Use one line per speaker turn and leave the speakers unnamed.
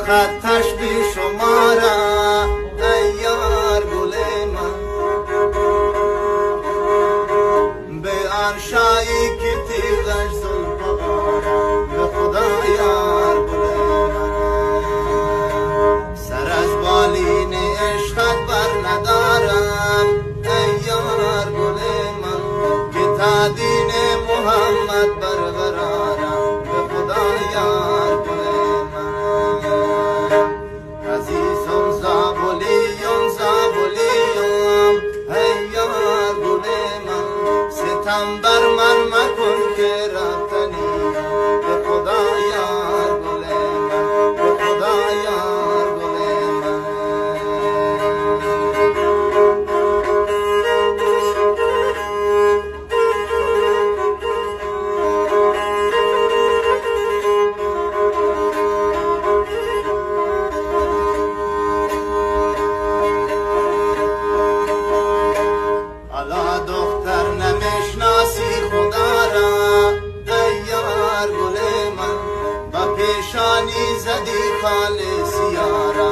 خطش بی شماره ای یار گل من، به ارشایی که تیغش زلف بارم به خدا یار گل من، سر از بالین عشقت بر ندارم ای یار گل من، که تا دین محمد برقرارم به خدا یار گل من. عزیزم زابلیم زابلیم ای یار گل من، ستم بر من مکن که رفتنی به خدا یار گل من، به خدا یار گل من. حالا دختر نمیشناسی خدا را ای یار گل من، با پیشانی زدی خال سیارا